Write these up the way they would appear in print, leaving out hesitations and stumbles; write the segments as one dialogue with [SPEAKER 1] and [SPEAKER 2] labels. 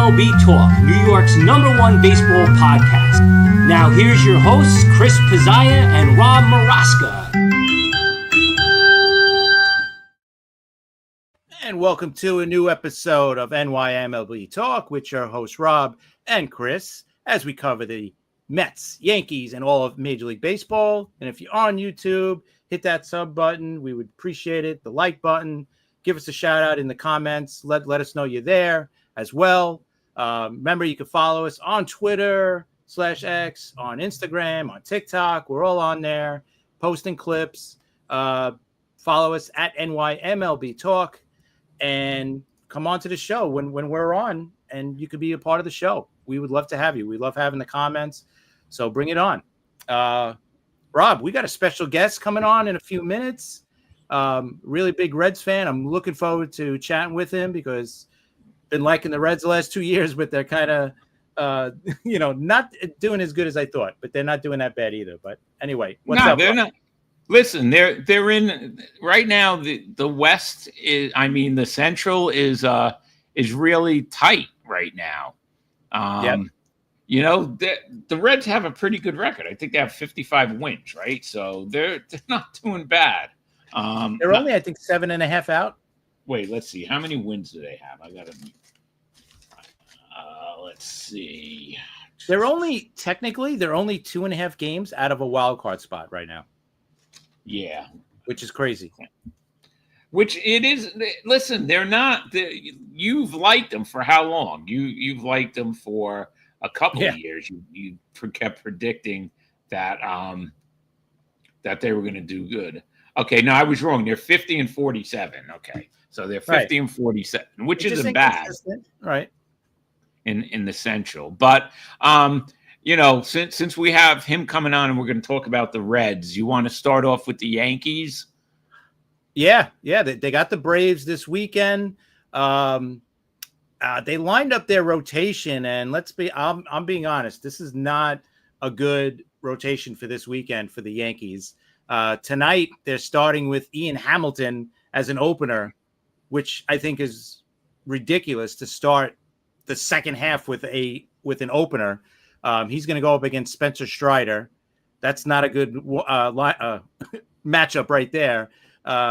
[SPEAKER 1] MLB Talk, New York's #1 baseball podcast. Now here's your hosts, Chris Pizzaya and Rob Maraska.
[SPEAKER 2] And welcome to a new episode of NYMLB Talk with your hosts, Rob and Chris, as we cover the Mets, Yankees, and all of Major League Baseball. And if you're on YouTube, hit that sub button. We would appreciate it. The like button. Give us a shout out in the comments. Let us know you're there as well. Remember, you can follow us on Twitter /X, on Instagram, on TikTok. We're all on there, posting clips. Follow us at NYMLB Talk and come on to the show when we're on, and you could be a part of the show. We would love to have you. We love having the comments. So bring it on. Rob, we got a special guest coming on in a few minutes. Really big Reds fan. I'm looking forward to chatting with him because been liking the Reds the last 2 years, but they're kind of, not doing as good as I thought, but they're not doing that bad either. But anyway, what's up?
[SPEAKER 3] They're not. Listen, they're in right now. The West is, the Central is really tight right now. The Reds have a pretty good record. I think they have 55 wins, right? So they're not doing bad.
[SPEAKER 2] They're only, I think, 7.5 out.
[SPEAKER 3] Wait, let's see. How many wins do they have? Let's see.
[SPEAKER 2] They're only 2.5 games out of a wild card spot right now.
[SPEAKER 3] Yeah.
[SPEAKER 2] Which is crazy.
[SPEAKER 3] Which it is. Listen, they're not. You've liked them for how long? You've liked them for a couple of years. You kept predicting that that they were going to do good. Okay, no, I was wrong. They're 50 and 47. Okay, so they're 50 and 47, which isn't bad,
[SPEAKER 2] right?
[SPEAKER 3] In the Central, but since we have him coming on and we're going to talk about the Reds, you want to start off with the Yankees?
[SPEAKER 2] Yeah, they got the Braves this weekend. They lined up their rotation, and I'm being honest, this is not a good rotation for this weekend for the Yankees. Tonight, they're starting with Ian Hamilton as an opener, which I think is ridiculous to start the second half with an opener. He's going to go up against Spencer Strider. That's not a good matchup right there.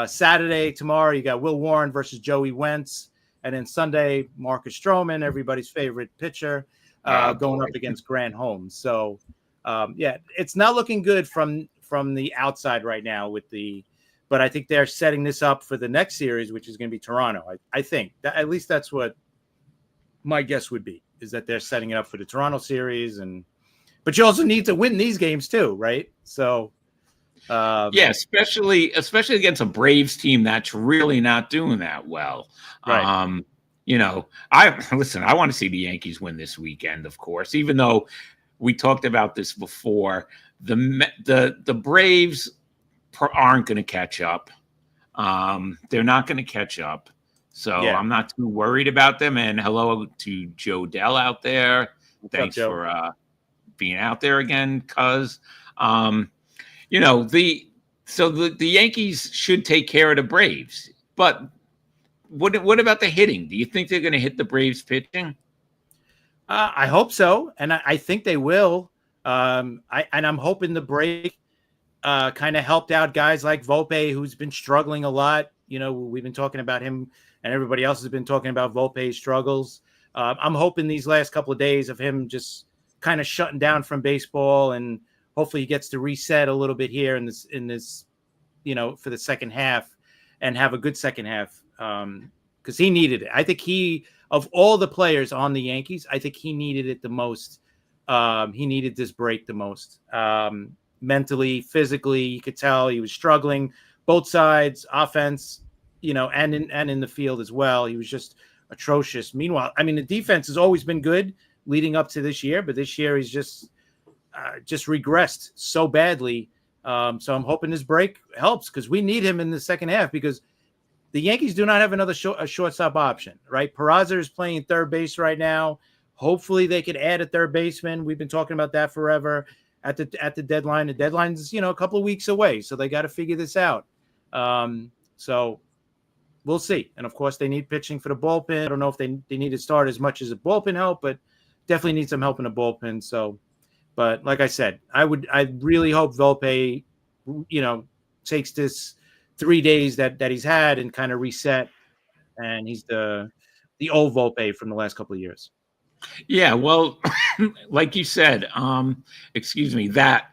[SPEAKER 2] Saturday, tomorrow, you got Will Warren versus Joey Wentz. And then Sunday, Marcus Stroman, everybody's favorite pitcher, going up against Grant Holmes. So, it's not looking good from the outside right now but I think they're setting this up for the next series, which is going to be Toronto. I think at least that's what my guess would be, is that they're setting it up for the Toronto series. But you also need to win these games too, right? So,
[SPEAKER 3] especially against a Braves team that's really not doing that well. Right. I want to see the Yankees win this weekend, of course, even though we talked about this before. The Braves aren't going to catch up. They're not going to catch up. So I'm not too worried about them. And hello to Joe Dell out there. Thanks for being out there again, cuz the Yankees should take care of the Braves. But what about the hitting? Do you think they're going to hit the Braves pitching?
[SPEAKER 2] I hope so, and I think they will. I'm hoping the break kind of helped out guys like Volpe, who's been struggling a lot. We've been talking about him, and everybody else has been talking about Volpe's struggles. I'm hoping these last couple of days of him just kind of shutting down from baseball, and hopefully he gets to reset a little bit here in this for the second half and have a good second half, because he needed it. I think of all the players on the Yankees, I think he needed it the most. He needed this break the most. Mentally, physically, you could tell he was struggling, both sides, offense, and in the field as well. He was just atrocious. Meanwhile, the defense has always been good leading up to this year, but this year he's just regressed so badly. So I'm hoping this break helps, because we need him in the second half, because the Yankees do not have another shortstop option, right? Peraza is playing third base right now. Hopefully they could add a third baseman. We've been talking about that forever at the deadline. The deadline's, a couple of weeks away, so they got to figure this out. So we'll see. And of course, they need pitching for the bullpen. I don't know if they need to start as much as a bullpen help, but definitely need some help in the bullpen. So, but like I said, I really hope Volpe, takes this 3 days that he's had and kind of reset, and he's the old Volpe from the last couple of years.
[SPEAKER 3] Yeah, well, like you said, that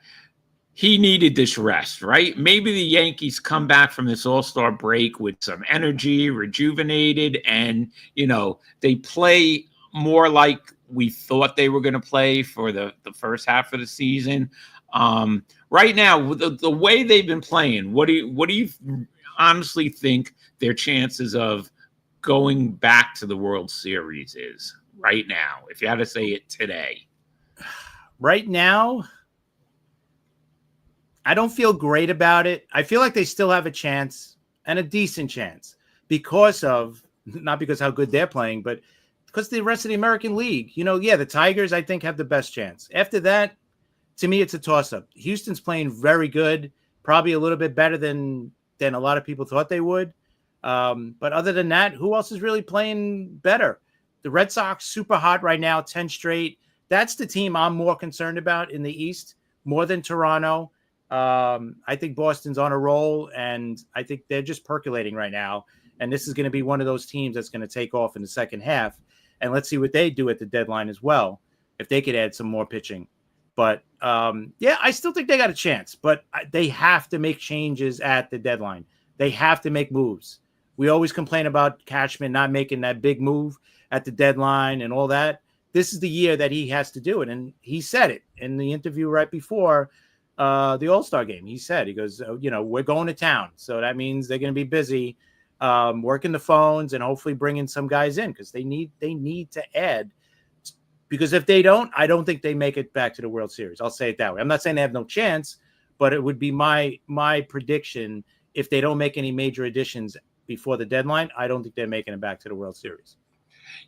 [SPEAKER 3] he needed this rest, right? Maybe the Yankees come back from this All-Star break with some energy, rejuvenated, and, they play more like we thought they were going to play for the first half of the season. Right now, the way they've been playing, what do you honestly think their chances of going back to the World Series is right now, if you had to say it today?
[SPEAKER 2] Right now, I don't feel great about it. I feel like they still have a chance, and a decent chance, not because how good they're playing, but because the rest of the American League. The Tigers, I think, have the best chance. After that, to me, it's a toss-up. Houston's playing very good, probably a little bit better than a lot of people thought they would. But other than that, who else is really playing better? The Red Sox, super hot right now, 10 straight. That's the team I'm more concerned about in the East, more than Toronto. I think Boston's on a roll, and I think they're just percolating right now. And this is going to be one of those teams that's going to take off in the second half. And let's see what they do at the deadline as well, if they could add some more pitching. But, I still think they got a chance. But they have to make changes at the deadline. They have to make moves. We always complain about Cashman not making that big move at the deadline and all that. This is the year that he has to do it. And he said it in the interview right before the All-Star game. He goes, we're going to town. So that means they're going to be busy working the phones and hopefully bringing some guys in, because they need to add. Because if they don't, I don't think they make it back to the World Series. I'll say it that way. I'm not saying they have no chance, but it would be my prediction. If they don't make any major additions before the deadline, I don't think they're making it back to the World Series.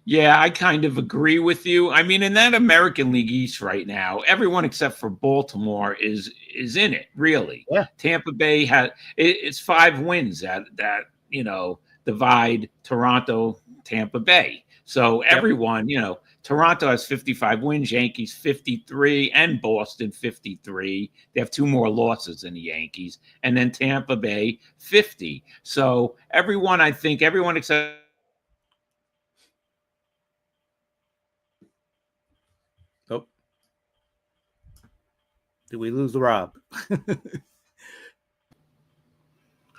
[SPEAKER 3] Yeah, I kind of agree with you. I mean, in that American League East right now, everyone except for Baltimore is in it, really.
[SPEAKER 2] Yeah.
[SPEAKER 3] Tampa Bay it's 5 wins that divide Toronto, Tampa Bay. So everyone, Toronto has 55 wins, Yankees 53, and Boston 53. They have 2 more losses than the Yankees. And then Tampa Bay 50. So everyone except
[SPEAKER 2] Did we lose Rob? I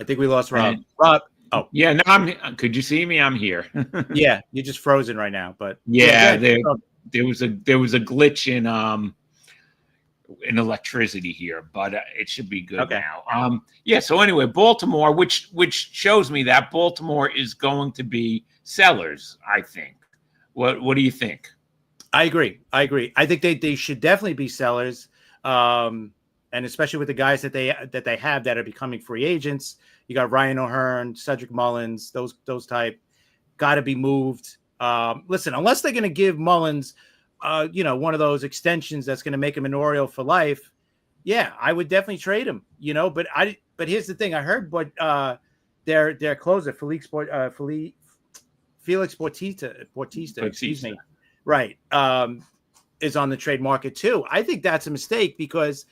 [SPEAKER 2] think we lost Rob. Rob. Oh,
[SPEAKER 3] yeah. No, could you see me? I'm here.
[SPEAKER 2] Yeah, you're just frozen right now. But
[SPEAKER 3] yeah, there was a glitch in electricity here, but it should be good now. So anyway, Baltimore, which shows me that Baltimore is going to be sellers, I think. What do you think?
[SPEAKER 2] I agree. I think they should definitely be sellers. And especially with the guys that they have that are becoming free agents. You got Ryan O'Hearn, Cedric Mullins, those type, got to be moved. Listen, unless they're going to give Mullins, one of those extensions that's going to make him an Oriole for life, yeah, I would definitely trade him. But here's the thing: I heard their closer, Felix Bautista, excuse me, right, is on the trade market too. I think that's a mistake, because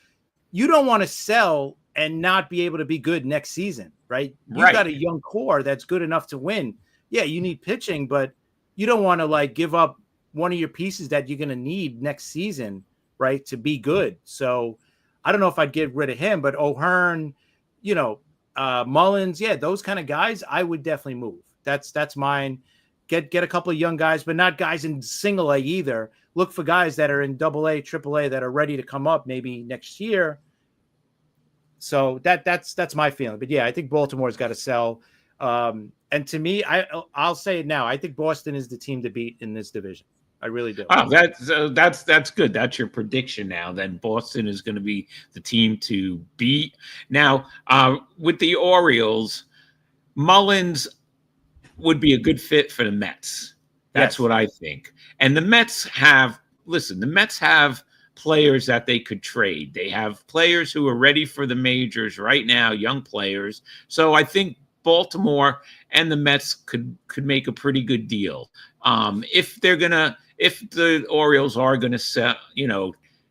[SPEAKER 2] you don't want to sell and not be able to be good next season, right? You got a young core that's good enough to win. Yeah, you need pitching, but you don't want to give up one of your pieces that you're going to need next season, right, to be good. So I don't know if I'd get rid of him, but O'Hearn, Mullins, yeah, those kind of guys, I would definitely move. That's mine. Get a couple of young guys, but not guys in single A either. Look for guys that are in double A, triple A that are ready to come up maybe next year. So that's my feeling. But yeah, I think Baltimore's got to sell. And to me, I'll say it now. I think Boston is the team to beat in this division. I really do.
[SPEAKER 3] Oh, that's good. That's your prediction now. Then Boston is going to be the team to beat. Now, with the Orioles, Mullins would be a good fit for the Mets. That's what I think. And the Mets have players that they could trade. They have players who are ready for the majors right now, young players. So I think Baltimore and the Mets could make a pretty good deal. If the Orioles are gonna set,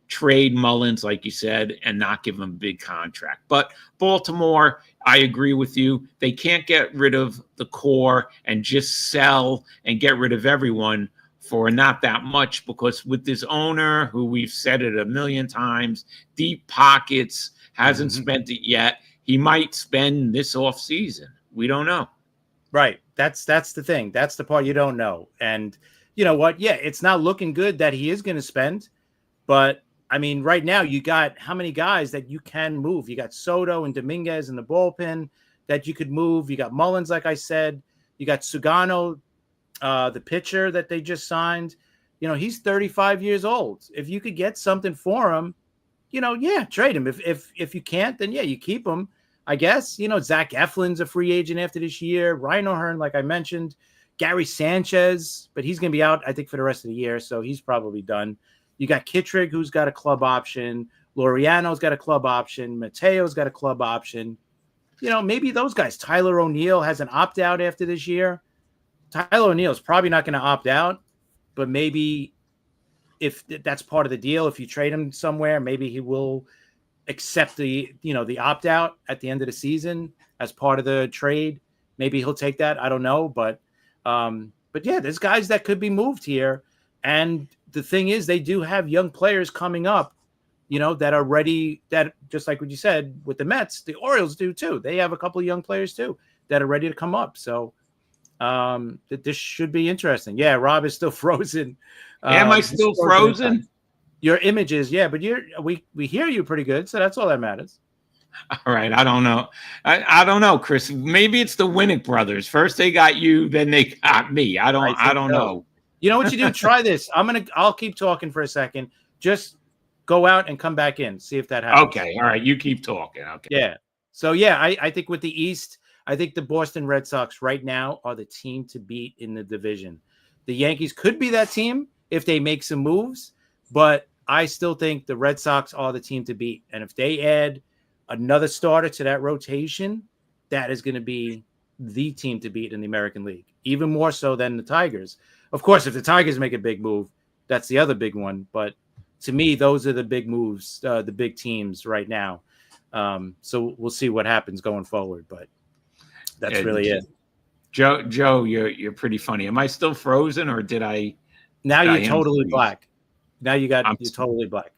[SPEAKER 3] trade Mullins, like you said, and not give him a big contract. But Baltimore, I agree with you. They can't get rid of the core and just sell and get rid of everyone for not that much, because with this owner, who we've said it a million times, deep pockets, hasn't spent it yet. He might spend this off season. We don't know.
[SPEAKER 2] Right. That's the thing. That's the part you don't know. And you know what? Yeah, it's not looking good that he is going to spend, but I mean, right now you got how many guys that you can move? You got Soto and Dominguez in the bullpen that you could move. You got Mullins, like I said. You got Sugano, the pitcher that they just signed. He's 35 years old. If you could get something for him, yeah, trade him. If you can't, then yeah, you keep him. I guess, Zach Eflin's a free agent after this year. Ryan O'Hearn, like I mentioned. Gary Sanchez, but he's going to be out, I think, for the rest of the year, so he's probably done. You got Kittredge, who's got a club option. Laureano's got a club option. Mateo's got a club option. Maybe those guys. Tyler O'Neill has an opt-out after this year. Tyler O'Neill's probably not going to opt out, but maybe if that's part of the deal, if you trade him somewhere, maybe he will accept the opt-out at the end of the season as part of the trade. Maybe he'll take that. I don't know, but yeah, there's guys that could be moved here. And the thing is, they do have young players coming up, that are ready, that just like what you said with the Mets, the Orioles do too. They have a couple of young players too that are ready to come up. So this should be interesting. Yeah, Rob is still frozen.
[SPEAKER 3] Am I still frozen?
[SPEAKER 2] Your images, yeah, but we hear you pretty good, so that's all that matters.
[SPEAKER 3] All right, I don't know. I don't know, Chris. Maybe it's the Winnick brothers. First they got you, then they got me. I don't know.
[SPEAKER 2] You know what you do? Try this. I'll keep talking for a second. Just go out and come back in. See if that happens.
[SPEAKER 3] Okay. All right. You keep talking. Okay.
[SPEAKER 2] Yeah. So yeah, I think with the East, I think the Boston Red Sox right now are the team to beat in the division. The Yankees could be that team if they make some moves, but I still think the Red Sox are the team to beat. And if they add another starter to that rotation, that is going to be the team to beat in the American League, even more so than the Tigers. Of course, if the Tigers make a big move, that's the other big one. But to me, those are the big moves, the big teams right now. So we'll see what happens going forward. But that's really it.
[SPEAKER 3] Joe, you're pretty funny. Am I still frozen, or did I?
[SPEAKER 2] Now you're totally black. Now you're totally black.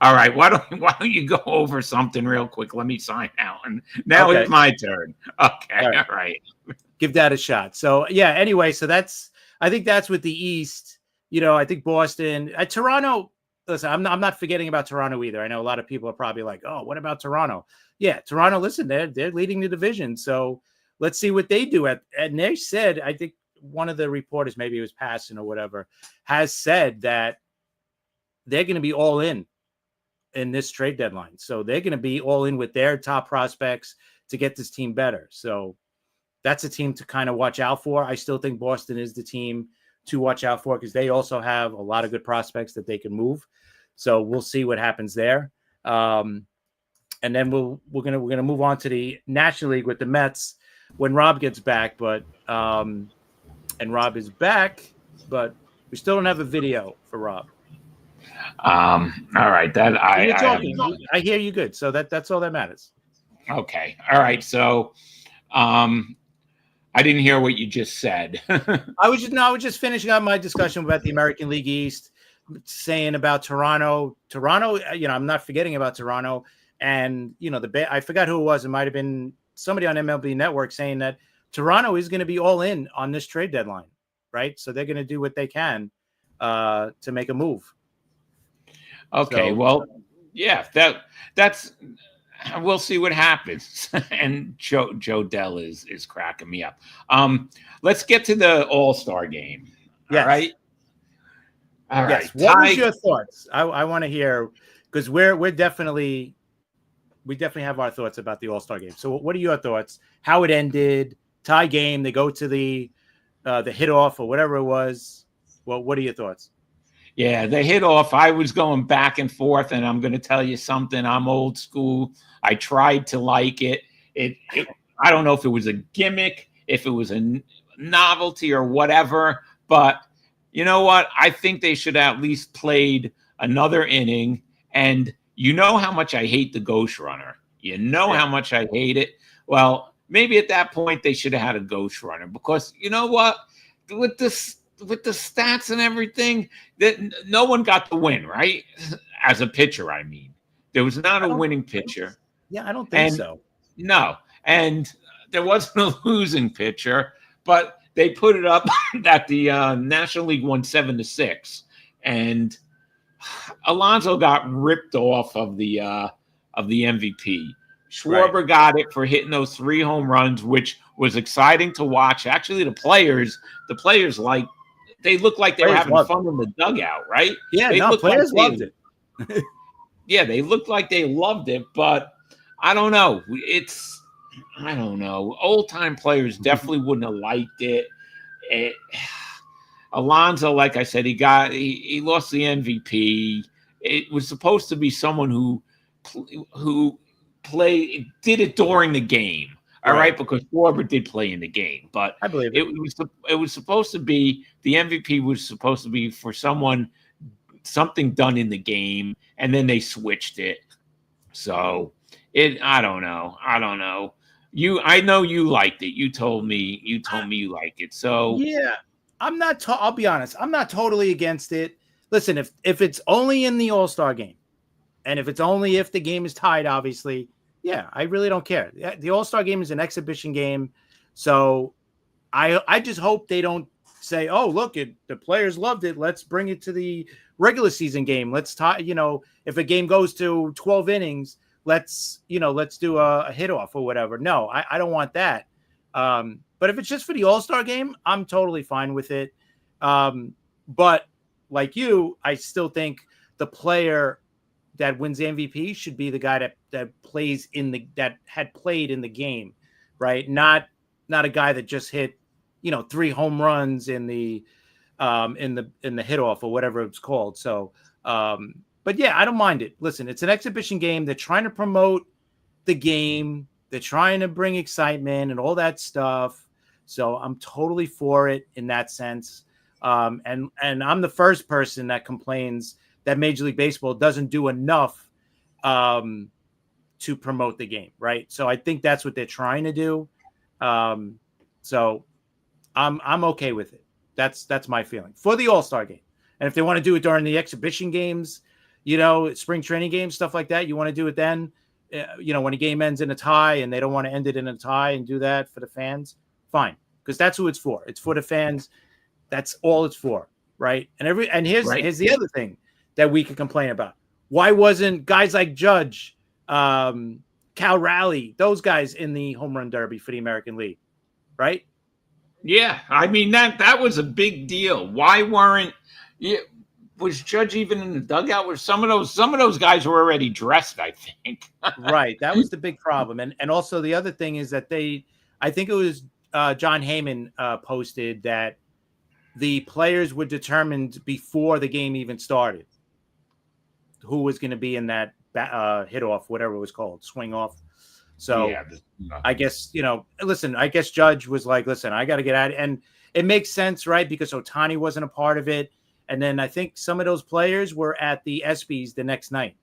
[SPEAKER 3] All right. Why don't you go over something real quick? Let me sign out. And now It's my turn. Okay. All right.
[SPEAKER 2] Give that a shot. So yeah. Anyway, so I think that's with the East. I think Boston, Toronto. Listen, I'm not forgetting about Toronto either. I know a lot of people are probably like, "Oh, what about Toronto?" Yeah, Toronto. Listen, they're leading the division, so let's see what they do. And they said, I think one of the reporters, maybe it was Passon or whatever, has said that they're going to be all in this trade deadline. So they're going to be all in with their top prospects to get this team better. So that's a team to kind of watch out for. I still think Boston is the team to watch out for because they also have a lot of good prospects that they can move. So we'll see what happens there. And then we're gonna move on to the National League with the Mets when Rob gets back. But and Rob is back, but we still don't have a video for Rob.
[SPEAKER 3] All right, that
[SPEAKER 2] I hear you good. So that's all that matters.
[SPEAKER 3] Okay. All right. So I didn't hear what you just said.
[SPEAKER 2] I was just finishing up my discussion about the American League East, saying about Toronto. I'm not forgetting about Toronto. And, I forgot who it was. It might have been somebody on MLB Network saying that Toronto is going to be all in on this trade deadline, right? So they're going to do what they can to make a move.
[SPEAKER 3] Okay, well, yeah, that's we'll see what happens. And Joe Dell is cracking me up. Let's get to the All-Star game.
[SPEAKER 2] Yes.
[SPEAKER 3] All right. All right.
[SPEAKER 2] Yes. What was your thoughts? I want to hear because we definitely have our thoughts about the All-Star game. So what are your thoughts? How it ended? Tie game. They go to the hit off or whatever it was. Well, what are your thoughts?
[SPEAKER 3] Yeah, the hit off. I was going back and forth, and I'm going to tell you something. I'm old school. I tried to like it. I don't know if it was a gimmick, if it was a novelty or whatever, but you know what? I think they should have at least played another inning. And you know how much I hate the ghost runner. You know how much I hate it. Well, maybe at that point they should have had a ghost runner, because you know what? With the stats and everything, that no one got the win, right? As a pitcher, I mean, there was not a winning pitcher.
[SPEAKER 2] Yeah, I don't think so.
[SPEAKER 3] No, and there wasn't a losing pitcher, but they put it up that the National League won 7-6, and Alonso got ripped off of the MVP. Schwarber got it for hitting those 3 home runs, which was exciting to watch. Actually, the players they looked like they were having fun in the dugout, right?
[SPEAKER 2] Yeah, players loved it.
[SPEAKER 3] Yeah, they looked like they loved it, but I don't know. I don't know. Old-time players definitely wouldn't have liked it. Alonso, like I said, he lost the MVP. It was supposed to be someone who did it during the game. All right, because Schwarber did play in the game, but
[SPEAKER 2] I believe
[SPEAKER 3] it was supposed to be, the MVP was supposed to be for something done in the game, and then they switched it. So I don't know. I know you liked it. You told me you like it. So
[SPEAKER 2] yeah, I'm not. I'll be honest. I'm not totally against it. Listen, if it's only in the All-Star game, and if it's only if the game is tied, obviously, yeah, I really don't care. The All-Star game is an exhibition game, so I just hope they don't say, "Oh, look, the players loved it. Let's bring it to the regular season game. Let's tie. If a game goes to 12 innings, let's do a hit off or whatever." No, I don't want that. But if it's just for the All-Star game, I'm totally fine with it. But like you, I still think the player that wins the MVP should be the guy that plays that had played in the game, right? Not a guy that just hit, 3 home runs in the hit off or whatever it's called. So, but yeah, I don't mind it. Listen, it's an exhibition game. They're trying to promote the game. They're trying to bring excitement and all that stuff. So I'm totally for it in that sense. And I'm the first person that complains that Major League Baseball doesn't do enough to promote the game, right? So I think that's what they're trying to do. So I'm okay with it. That's my feeling for the All-Star game. And if they want to do it during the exhibition games, spring training games, stuff like that, you want to do it then, when a game ends in a tie and they don't want to end it in a tie and do that for the fans, fine. Because that's who it's for. It's for the fans. That's all it's for, right? And here's the other thing that we could complain about. Why wasn't guys like Judge, Cal Raleigh, those guys in the home run derby for the American League, right?
[SPEAKER 3] Yeah, I mean that was a big deal. Why was Judge even in the dugout? Where some of those guys were already dressed, I think.
[SPEAKER 2] Right, that was the big problem. And also the other thing is that I think it was John Heyman posted that the players were determined before the game even started who was going to be in that hit off, whatever it was called, swing off. So I guess, listen, I guess Judge was like, listen, I got to get out. And it makes sense, right? Because Ohtani wasn't a part of it. And then I think some of those players were at the ESPYs the next night.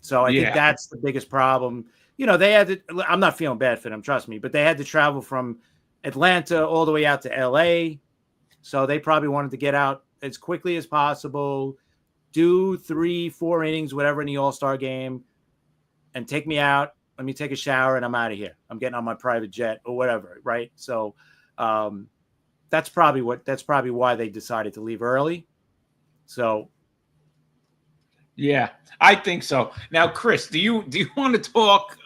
[SPEAKER 2] So I think that's the biggest problem. They had to, I'm not feeling bad for them, trust me, but they had to travel from Atlanta all the way out to LA. So they probably wanted to get out as quickly as possible, do 3-4 innings, whatever, in the All-Star game, and take me out. Let me take a shower and I'm out of here. I'm getting on my private jet or whatever. Right. So that's probably why they decided to leave early. So.
[SPEAKER 3] Yeah, I think so. Now, Chris, do you want to talk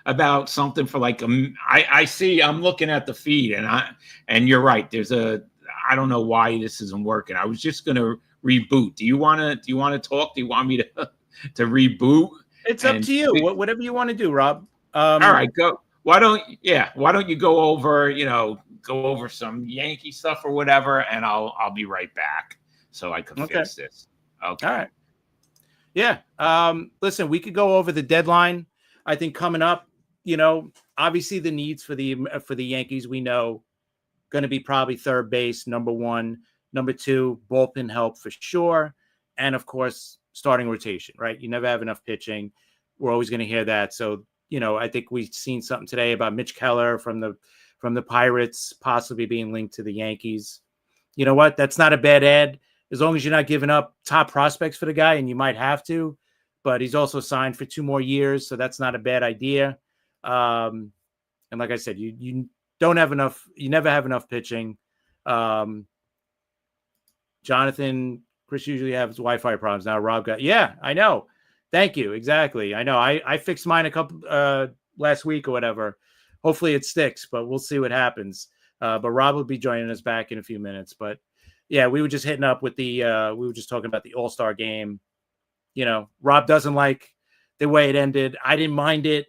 [SPEAKER 3] about something for like I see, I'm looking at the feed and you're right. I don't know why this isn't working. I was just going to reboot. Do you want to talk? Do you want me to reboot?
[SPEAKER 2] It's up to you. Whatever you want to do, Rob.
[SPEAKER 3] All right, go. Why don't you go over some Yankee stuff or whatever, and I'll be right back so I can fix this. Okay.
[SPEAKER 2] All right. Yeah. Listen, we could go over the deadline. I think coming up, obviously the needs for the Yankees, we know, going to be probably third base, number one, number two, bullpen help for sure, and of course starting rotation. Right, you never have enough pitching. We're always going to hear that. So I think we've seen something today about Mitch Keller from the Pirates possibly being linked to the Yankees. You know what? That's not a bad ad as long as you're not giving up top prospects for the guy, and you might have to. But he's also signed for 2 more years, so that's not a bad idea. And like I said, you don't have enough. You never have enough pitching. Jonathan, Chris usually has Wi-Fi problems. Now Rob got. Yeah, I know. Thank you. Exactly. I know. I fixed mine a couple last week or whatever. Hopefully it sticks, but we'll see what happens. But Rob will be joining us back in a few minutes. But yeah, we were just hitting up with we were just talking about the All-Star game. Rob doesn't like the way it ended. I didn't mind it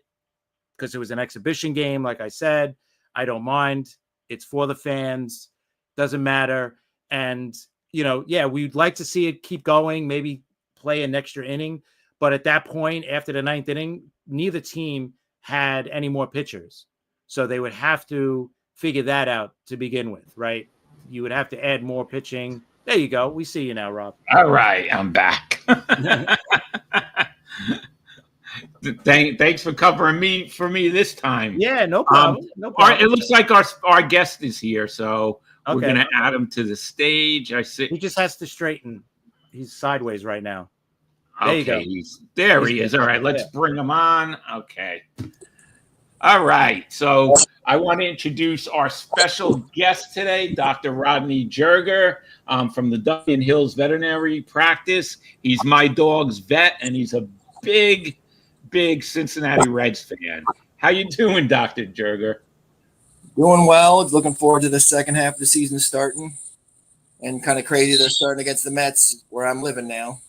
[SPEAKER 2] because it was an exhibition game. Like I said, I don't mind. It's for the fans. Doesn't matter. And, we'd like to see it keep going, maybe play an extra inning. But at that point, after the 9th inning, neither team had any more pitchers. So they would have to figure that out to begin with, right? You would have to add more pitching. There you go. We see you now, Rob.
[SPEAKER 3] All right, I'm back. Thanks for covering for me this time.
[SPEAKER 2] Yeah, no problem. No problem.
[SPEAKER 3] It looks like our guest is here, so we're going to add him to the stage. I see.
[SPEAKER 2] He just has to straighten. He's sideways right now. There you go.
[SPEAKER 3] He is. All right, let's bring him on. Okay. All right. So I want to introduce our special guest today, Dr. Rodney Jerger from the Duncan Hills Veterinary Practice. He's my dog's vet, and he's a big Cincinnati Reds fan. How you doing, Dr. Jerger?
[SPEAKER 4] Doing well. Looking forward to the second half of the season starting. And kind of crazy they're starting against the Mets where I'm living now.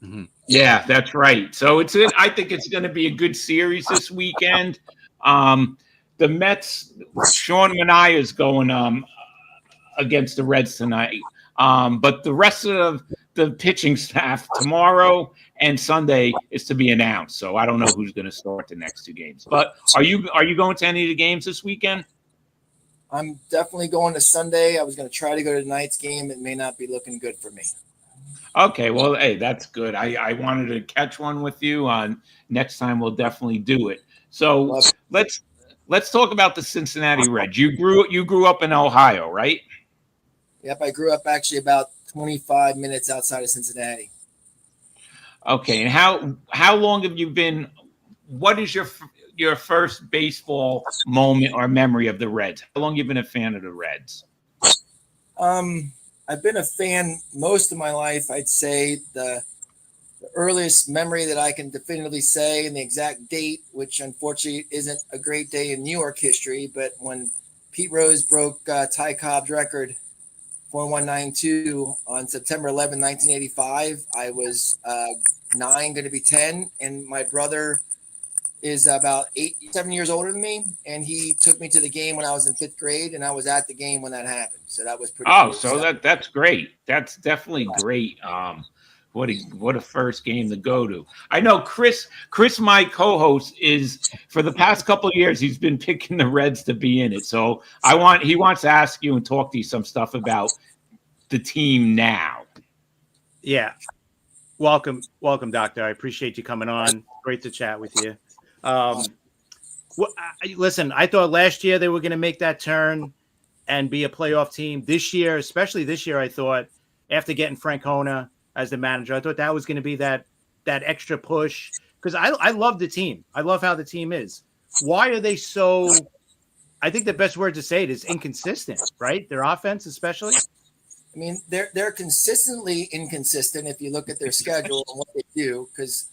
[SPEAKER 3] Mm-hmm. Yeah, that's right. So I think it's going to be a good series this weekend. The Mets, Sean Manaea is going against the Reds tonight. But the rest of the pitching staff tomorrow and Sunday is to be announced. So I don't know who's going to start the next 2 games. But are you going to any of the games this weekend?
[SPEAKER 4] I'm definitely going to Sunday. I was going to try to go to tonight's game. It may not be looking good for me.
[SPEAKER 3] Okay, well, hey, that's good. I wanted to catch one with you. Next time we'll definitely do it. So let's talk about the Cincinnati Reds. You grew up in Ohio, right?
[SPEAKER 4] Yep, I grew up actually about 25 minutes outside of Cincinnati.
[SPEAKER 3] Okay, and how long have you been? What is your first baseball moment or memory of the Reds? How long have you been a fan of the Reds?
[SPEAKER 4] I've been a fan most of my life. I'd say the earliest memory that I can definitively say and the exact date, which unfortunately isn't a great day in New York history, but when Pete Rose broke Ty Cobb's record 4192 on September 11, 1985, I was 9, going to be 10, and my brother is about 7 years older than me, and he took me to the game when I was in 5th grade, and I was at the game when that happened. So that was pretty cool.
[SPEAKER 3] So that's great. That's definitely great. What a first game to go to. I know Chris, my co-host, is for the past couple of years he's been picking the Reds to be in it. So he wants to ask you and talk to you some stuff about the team now.
[SPEAKER 2] Yeah. Welcome, Doctor. I appreciate you coming on. Great to chat with you. Listen, I thought last year they were going to make that turn and be a playoff team. This year, especially this year, I thought after getting Francona as the manager, I thought that was going to be that extra push because I love the team. I love how the team is. Why are they so? I think the best word to say it is inconsistent, right? Their offense, especially.
[SPEAKER 4] I mean, they're consistently inconsistent if you look at their schedule and what they do. Because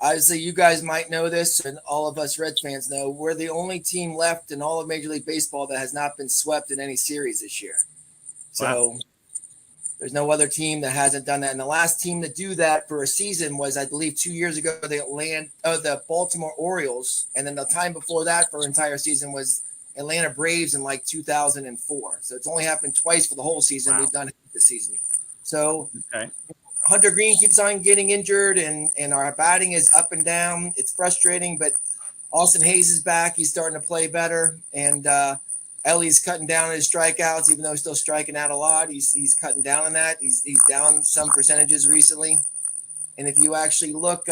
[SPEAKER 4] obviously, you guys might know this, and all of us Reds fans know we're the only team left in all of Major League Baseball that has not been swept in any series this year. So. Wow. There's no other team that hasn't done that. And the last team to do that for a season was, I believe, 2 years ago, the Baltimore Orioles. And then the time before that for an entire season was Atlanta Braves in like 2004. So it's only happened twice for the whole season. Wow. We've done it this season. So Hunter Green keeps on getting injured and our batting is up and down. It's frustrating, but Austin Hayes is back. He's starting to play better. And Ellie's cutting down on his strikeouts, even though he's still striking out a lot. He's cutting down on that. He's down some percentages recently. And if you actually look,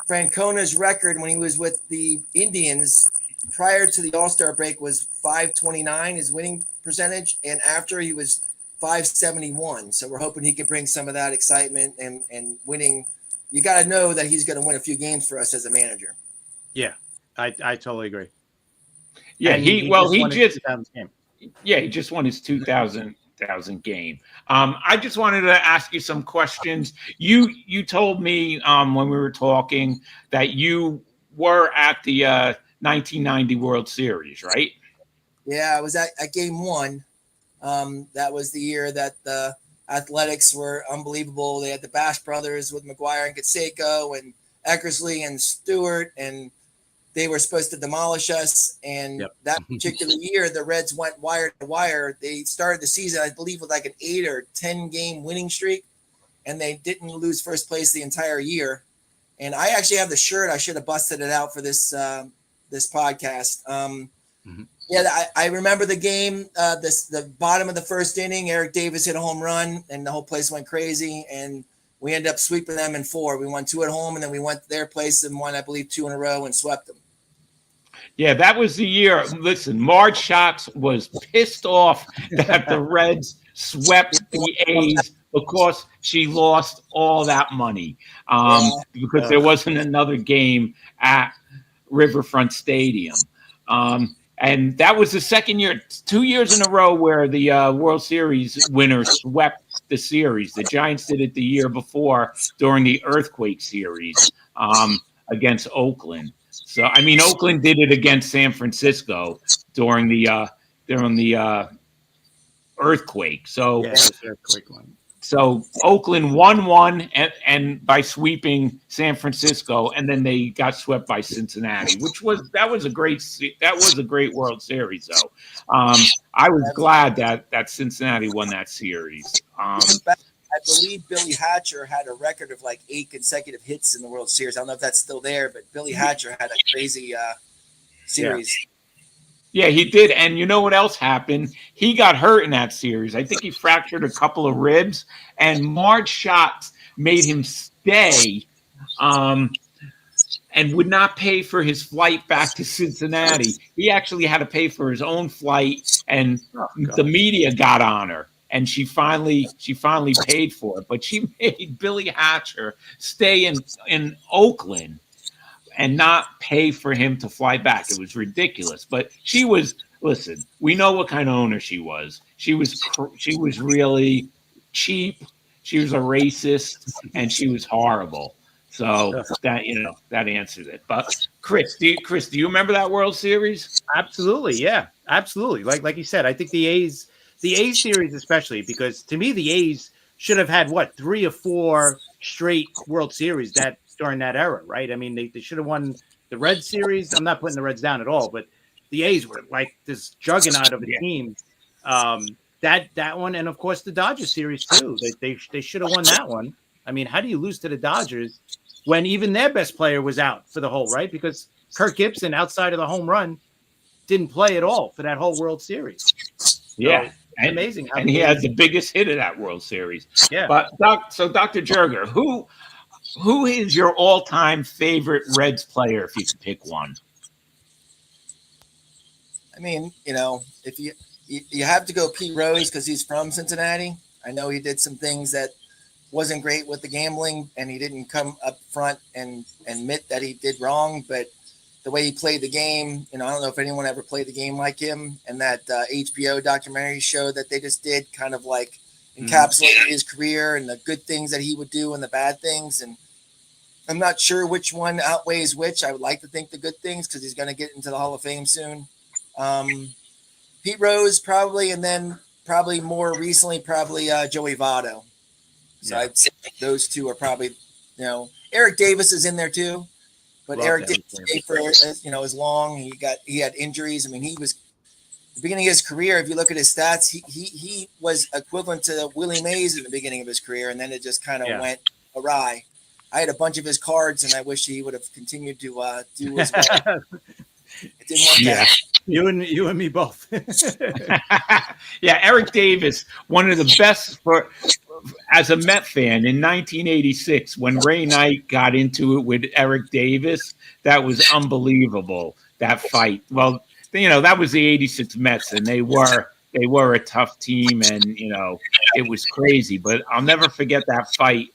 [SPEAKER 4] Francona's record when he was with the Indians prior to the All-Star break was .529, his winning percentage. And after, he was .571. So we're hoping he can bring some of that excitement and winning. You got to know that he's going to win a few games for us as a manager.
[SPEAKER 2] Yeah, I totally agree.
[SPEAKER 3] Yeah,
[SPEAKER 2] And
[SPEAKER 3] he just won his 2000 game. I just wanted to ask you some questions. You told me when we were talking that you were at the 1990 World Series, right?
[SPEAKER 4] Yeah, I was at game one. That was the year that the Athletics were unbelievable. They had the Bash brothers with McGuire and Canseco and Eckersley and Stewart, and they were supposed to demolish us. And that particular year, the Reds went wire to wire. They started the season, I believe, with like an 8 or 10 game winning streak, and they didn't lose first place the entire year. And I actually have the shirt. I should have busted it out for this podcast. Yeah, I remember the game. The bottom of the first inning, Eric Davis hit a home run, and the whole place went crazy. And we ended up sweeping them in 4. We won 2 at home, and then we went to their place and won, I believe, 2 in a row and swept them.
[SPEAKER 3] Yeah, that was the year. Listen, Marge Schatz was pissed off that the Reds swept the A's because she lost all that money because there wasn't another game at Riverfront Stadium. And that was the second year, 2 years in a row where the World Series winners swept the series. The Giants did it the year before during the Earthquake series against Oakland. So, I mean, Oakland did it against San Francisco during the earthquake. So,
[SPEAKER 2] earthquake one.
[SPEAKER 3] So Oakland won one and by sweeping San Francisco, and then they got swept by Cincinnati, that was a great World Series though. I was glad that Cincinnati won that series.
[SPEAKER 4] I believe Billy Hatcher had a record of like 8 consecutive hits in the World Series. I don't know if that's still there, but Billy Hatcher had a crazy series.
[SPEAKER 3] Yeah, he did. And you know what else happened? He got hurt in that series. I think he fractured a couple of ribs, and Marge Schatz made him stay and would not pay for his flight back to Cincinnati. He actually had to pay for his own flight, and the media got on her. And she finally paid for it. But she made Billy Hatcher stay in Oakland and not pay for him to fly back. It was ridiculous. But she was, listen, we know what kind of owner she was. She was really cheap. She was a racist, and she was horrible. So that answers it. But Chris, do you remember that World Series?
[SPEAKER 2] Absolutely, yeah, absolutely. Like you said, I think the A's series especially, because to me the A's should have had 3 or 4 straight World Series during that era, right? I mean, they should have won the Red Series. I'm not putting the Reds down at all, but the A's were like this juggernaut of a team. That one, and of course the Dodgers series too. They should have won that one. I mean, how do you lose to the Dodgers when even their best player was out for the whole, right? Because Kirk Gibson, outside of the home run, didn't play at all for that whole World Series.
[SPEAKER 3] Yeah.
[SPEAKER 2] So, amazing.
[SPEAKER 3] And he had the biggest hit of that World Series.
[SPEAKER 2] Yeah.
[SPEAKER 3] But Dr. Jerger, who is your all-time favorite Reds player if you could pick one?
[SPEAKER 4] I mean, if you have to go Pete Rose because he's from Cincinnati. I know he did some things that wasn't great with the gambling, and he didn't come up front and admit that he did wrong. But the way he played the game, I don't know if anyone ever played the game like him. And that HBO documentary show that they just did kind of like encapsulated his career and the good things that he would do and the bad things. And I'm not sure which one outweighs which. I would like to think the good things because he's going to get into the Hall of Fame soon. Pete Rose probably, and then probably more recently, Joey Votto. So I'd say those two are probably, Eric Davis is in there too, but Eric didn't stay for as long. He had injuries. I mean, he was the beginning of his career. If you look at his stats, he was equivalent to Willie Mays in the beginning of his career, and then it just kind of went awry. I had a bunch of his cards, and I wish he would have continued to do his way. It didn't work out.
[SPEAKER 2] You and me both.
[SPEAKER 3] Yeah, Eric Davis, one of the best as a Met fan in 1986 when Ray Knight got into it with Eric Davis. That was unbelievable, that fight. Well, that was the 86 Mets, and they were a tough team, and it was crazy. But I'll never forget that fight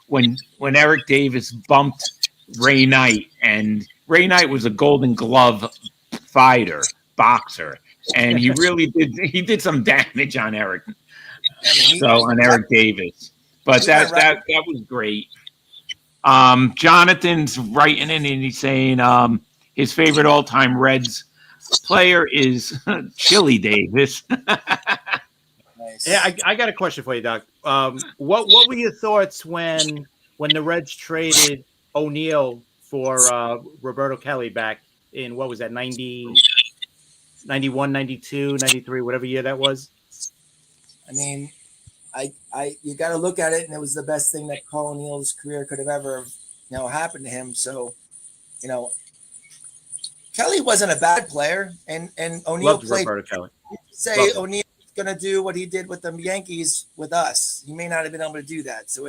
[SPEAKER 3] when Eric Davis bumped Ray Knight, and Ray Knight was a Golden Glove boxer, and he really did some damage on Eric. On Eric Davis, but that was great. Jonathan's writing in and he's saying his favorite all-time Reds player is Chili Davis.
[SPEAKER 4] Nice.
[SPEAKER 2] Yeah, I got a question for you, Doc. What were your thoughts when the Reds traded O'Neill for Roberto Kelly back in, what was that, 90, 91, 92, 93, whatever year that was?
[SPEAKER 4] I mean, you got to look at it, and it was the best thing that Paul O'Neill's career could have ever, happened to him. So, Kelly wasn't a bad player, and O'Neill played.
[SPEAKER 2] Roberto Kelly.
[SPEAKER 4] Say O'Neill's going to do what he did with the Yankees with us. He may not have been able to do that, so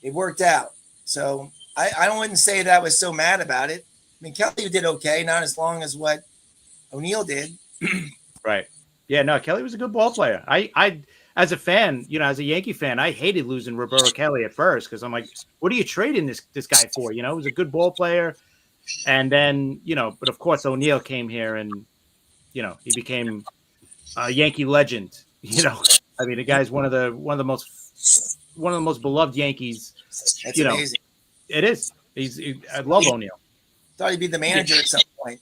[SPEAKER 4] it worked out. So I wouldn't say that I was so mad about it. I mean, Kelly did okay, not as long as what O'Neill did.
[SPEAKER 2] Right. Yeah. No, Kelly was a good ball player. I as a fan, as a Yankee fan, I hated losing Roberto Kelly at first because I'm like, what are you trading this guy for? He was a good ball player. And then, but of course O'Neill came here and, he became a Yankee legend. I mean, the guy's one of the most beloved Yankees.
[SPEAKER 4] That's amazing.
[SPEAKER 2] It is. I love O'Neill.
[SPEAKER 4] Thought he'd be the manager at some point.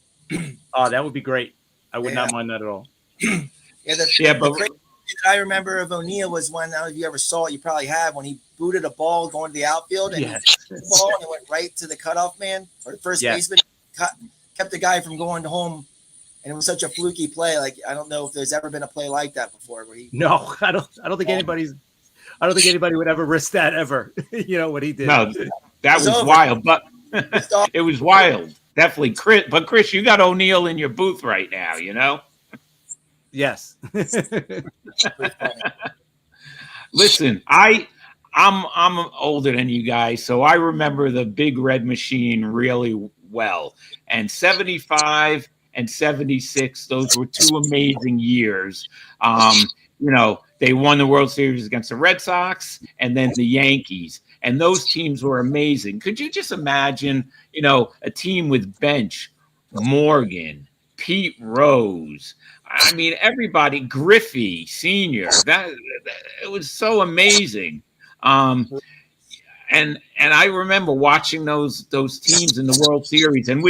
[SPEAKER 2] Oh, that would be great. I would not mind that at all.
[SPEAKER 4] The great thing I remember of O'Neill was when, I don't know if you ever saw it, you probably have, when he booted a ball going to the outfield and he the ball and it went right to the cutoff man or the first baseman, kept the guy from going home. And it was such a fluky play. Like, I don't know if there's ever been a play like that before. Where
[SPEAKER 2] No, I don't think anybody would ever risk that ever. What he did.
[SPEAKER 3] No, that was wild, but it was wild. Definitely, Chris. But Chris, you got O'Neill in your booth right now.
[SPEAKER 2] Yes.
[SPEAKER 3] Listen, I'm older than you guys, so I remember the Big Red Machine really well. And 75 and 76, those were two amazing years. They won the World Series against the Red Sox and then the Yankees. And those teams were amazing. Could you just imagine, a team with Bench, Morgan, Pete Rose, I mean, everybody, Griffey Sr., that it was so amazing. And I remember watching those teams in the World Series, and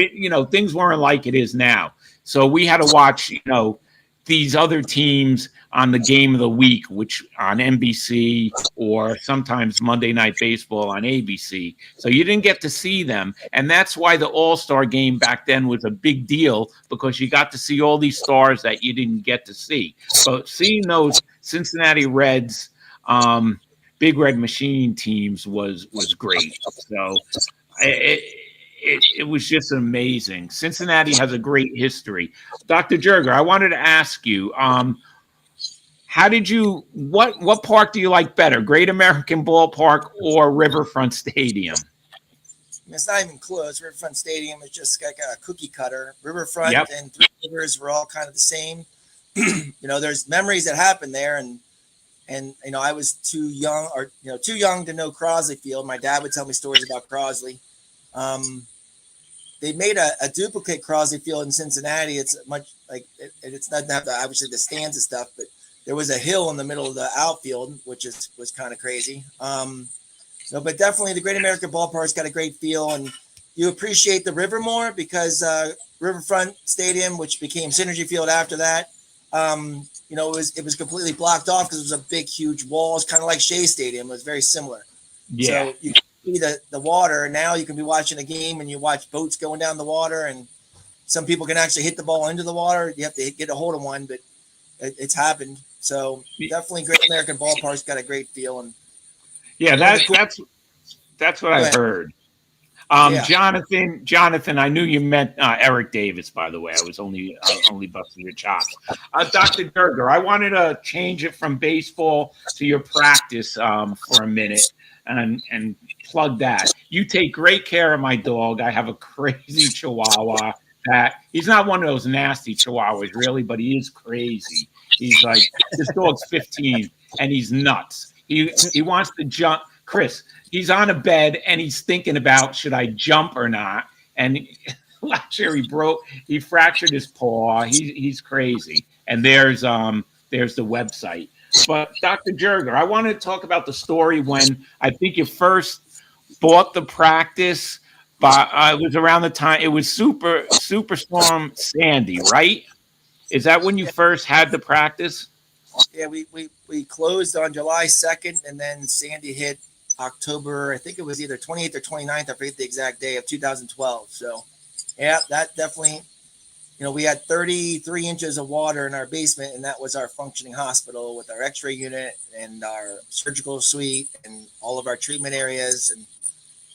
[SPEAKER 3] things weren't like it is now. So we had to watch, these other teams on the game of the week, which on NBC or sometimes Monday Night Baseball on ABC. So you didn't get to see them. And that's why the All-Star game back then was a big deal, because you got to see all these stars that you didn't get to see. So seeing those Cincinnati Reds, Big Red Machine teams was great. So it was just amazing. Cincinnati has a great history. Dr. Jerger, I wanted to ask you, what park do you like better, Great American Ballpark or Riverfront Stadium?
[SPEAKER 4] It's not even close. Riverfront Stadium is just like a cookie cutter. Riverfront and Three Rivers were all kind of the same. There's memories that happened there, and I was too young to know Crosley Field. My dad would tell me stories about Crosley. They made a duplicate Crosley Field in Cincinnati. It's much like it's not have obviously the stands and stuff, but there was a hill in the middle of the outfield, which was kind of crazy. But definitely the Great American Ballpark's got a great feel, and you appreciate the river more because Riverfront Stadium, which became Synergy Field after that, it was completely blocked off because it was a big, huge wall. It's kind of like Shea Stadium. It was very similar.
[SPEAKER 3] Yeah.
[SPEAKER 4] So you can see the water. Now you can be watching a game and you watch boats going down the water, and some people can actually hit the ball into the water. You have to get a hold of one, but it's happened. So definitely Great American Ballpark's got a great feel. And
[SPEAKER 3] yeah, That's what I heard. Jonathan, I knew you meant Eric Davis, by the way. I was only busting your chops. Dr. Jerger, I wanted to change it from baseball to your practice for a minute and plug that. You take great care of my dog. I have a crazy Chihuahua that he's not one of those nasty Chihuahuas, really, but he is crazy. He's like, this dog's 15 and he's nuts. He wants to jump. Chris, he's on a bed and he's thinking about, should I jump or not? And last year he fractured his paw. He's crazy. And there's the website. But Dr. Jerger, I wanted to talk about the story when I think you first bought the practice. But it was around the time it was Superstorm Sandy, right? Is that when you first had the practice?
[SPEAKER 4] Yeah, we closed on July 2nd, and then Sandy hit October, I think it was either 28th or 29th, I forget the exact day, of 2012. So, yeah, that definitely, we had 33 inches of water in our basement, and that was our functioning hospital with our x-ray unit and our surgical suite and all of our treatment areas. And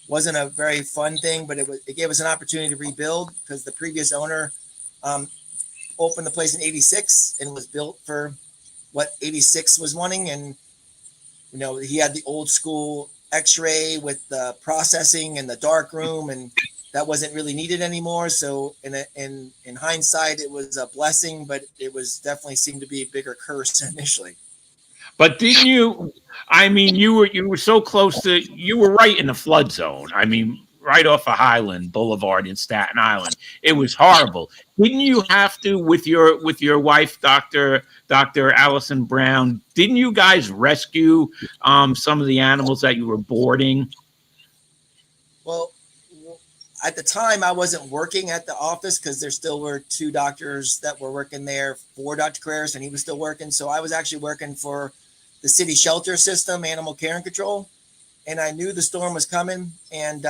[SPEAKER 4] wasn't a very fun thing, but it gave us an opportunity to rebuild because the previous owner opened the place in 86 and was built for what 86 was wanting. And he had the old school x-ray with the processing and the dark room, and that wasn't really needed anymore. So in hindsight, it was a blessing, but it was definitely seemed to be a bigger curse initially.
[SPEAKER 3] But didn't you? I mean, you were so close to. You were right in the flood zone. I mean, right off of Highland Boulevard in Staten Island. It was horrible. Didn't you have to with your wife, Dr. Allison Brown? Didn't you guys rescue some of the animals that you were boarding?
[SPEAKER 4] Well, at the time, I wasn't working at the office because there still were 2 doctors that were working there for Dr. Carreras, and he was still working. So I was actually working for the city shelter system, Animal Care and Control. And I knew the storm was coming, and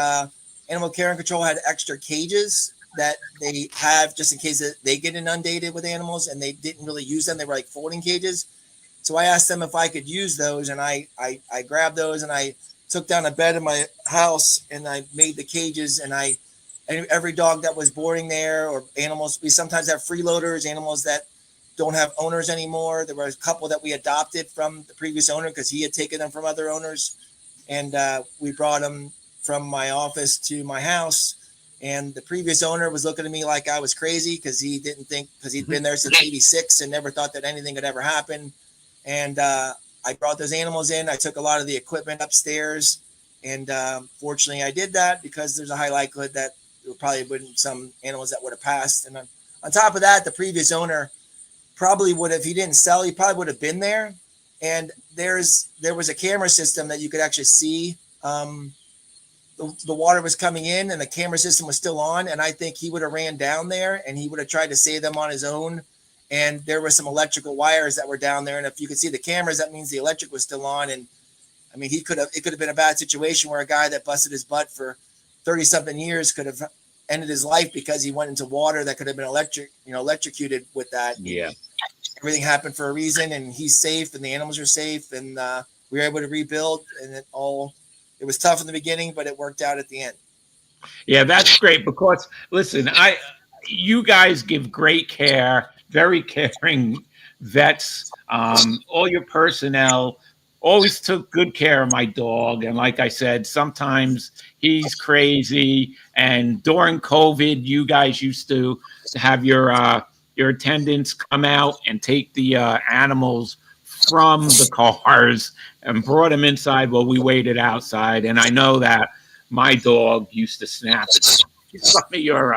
[SPEAKER 4] Animal Care and Control had extra cages that they have just in case they get inundated with animals, and they didn't really use them. They were like folding cages. So I asked them if I could use those, and I grabbed those, and I took down a bed in my house, and I made the cages, and every dog that was boarding there, or animals, we sometimes have freeloaders, animals that don't have owners anymore. There were a couple that we adopted from the previous owner because he had taken them from other owners. And we brought them from my office to my house. And the previous owner was looking at me like I was crazy because he didn't think, because he'd been there since 86 and never thought that anything could ever happen. And I brought those animals in. I took a lot of the equipment upstairs. And fortunately, I did that because there's a high likelihood that there probably wouldn't some animals that would have passed. And on top of that, the previous owner probably would have, if he didn't sell, he probably would have been there. And there was a camera system that you could actually see the water was coming in, and the camera system was still on. And I think he would have ran down there and he would have tried to save them on his own. And there were some electrical wires that were down there. And if you could see the cameras, that means the electric was still on. And I mean, it could have been a bad situation where a guy that busted his butt for 30 something years could have ended his life because he went into water that could have been electrocuted with that.
[SPEAKER 3] Yeah.
[SPEAKER 4] Everything happened for a reason, and he's safe, and the animals are safe, and we were able to rebuild. And it was tough in the beginning, but it worked out at the end.
[SPEAKER 3] Yeah, that's great because listen, you guys give great care, very caring vets. All your personnel always took good care of my dog, and like I said, sometimes he's crazy. And during COVID, you guys used to have your attendants come out and take the animals from the cars and brought them inside while we waited outside. And I know that my dog used to snap at some of your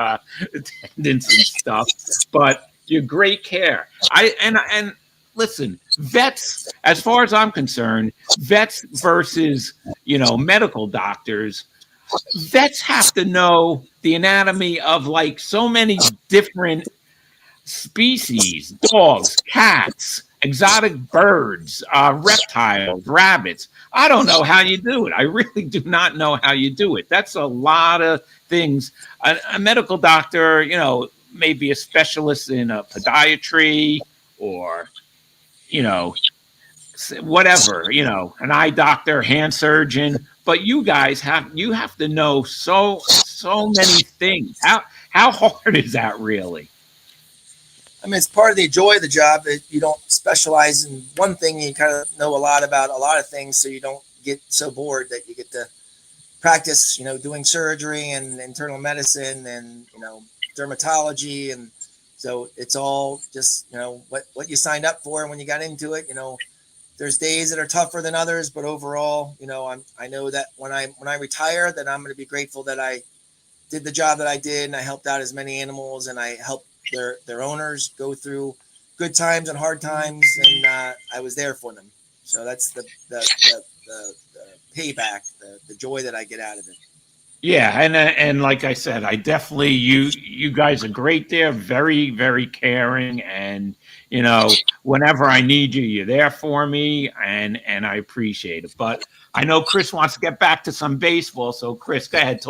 [SPEAKER 3] attendants and stuff, but you're great care. And listen, vets, as far as I'm concerned, vets versus, medical doctors, vets have to know the anatomy of like so many different species, dogs, cats, exotic birds, reptiles, rabbits. I don't know how you do it. I really do not know how you do it. That's a lot of things. A medical doctor, may be a specialist in a podiatry or, whatever, an eye doctor, hand surgeon. but you guys have to know so many things. How hard is that really?
[SPEAKER 4] I mean, it's part of the joy of the job that you don't specialize in one thing. You kind of know a lot about a lot of things, so you don't get so bored that you get to practice, doing surgery and internal medicine and, dermatology. And so it's all just, what you signed up for. And when you got into it, there's days that are tougher than others, but overall, I know that when I retire, that I'm going to be grateful that I did the job that I did, and I helped out as many animals, and I helped their owners go through good times and hard times, and I was there for them. So that's the payback, the joy that I get out of it.
[SPEAKER 3] Yeah, and like I said, I definitely you guys are great there, very very caring, and whenever I need you, you're there for me, and I appreciate it. But I know Chris wants to get back to some baseball, so Chris, go ahead,